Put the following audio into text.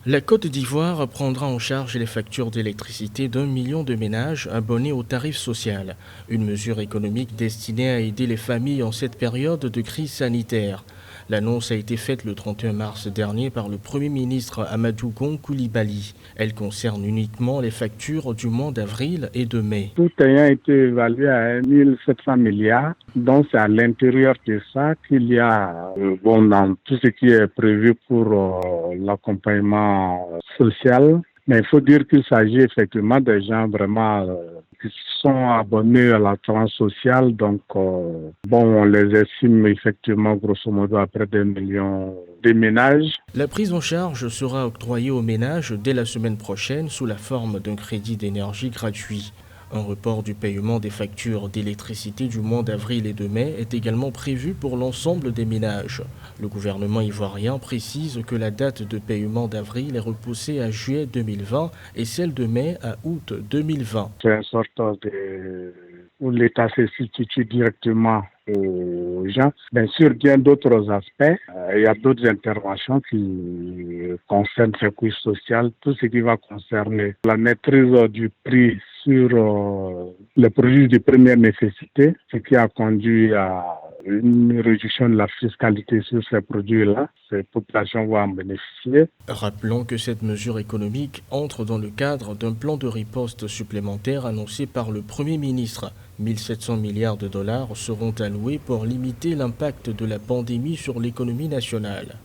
La Côte d'Ivoire prendra en charge les factures d'électricité d'1 million de ménages abonnés au tarif social, une mesure économique destinée à aider les familles en cette période de crise sanitaire. L'annonce a été faite le 31 mars dernier par le Premier ministre Amadou Gon Coulibaly. Elle concerne uniquement les factures du mois d'avril et de mai. Tout ayant été évalué à 1 700 milliards, donc c'est à l'intérieur de ça qu'il y a, dans tout ce qui est prévu pour l'accompagnement social. Mais il faut dire qu'il s'agit effectivement des gens vraiment qui sont abonnés à la tranche sociale. Donc, on les estime effectivement grosso modo à près d'1 million de ménages. La prise en charge sera octroyée aux ménages dès la semaine prochaine sous la forme d'un crédit d'énergie gratuit. Un report du paiement des factures d'électricité du mois d'avril et de mai est également prévu pour l'ensemble des ménages. Le gouvernement ivoirien précise que la date de paiement d'avril est repoussée à juillet 2020 et celle de mai à août 2020. C'est une sorte de où l'État se substitue directement aux gens. Bien sûr, il y a d'autres aspects. Il y a d'autres interventions qui concernent ces couches sociales. Tout ce qui va concerner la maîtrise du prix sur les produits de première nécessité, ce qui a conduit à une réduction de la fiscalité sur ces produits-là. Ces populations vont en bénéficier. Rappelons que cette mesure économique entre dans le cadre d'un plan de riposte supplémentaire annoncé par le Premier ministre. 1 700 milliards de dollars seront alloués pour limiter l'impact de la pandémie sur l'économie nationale.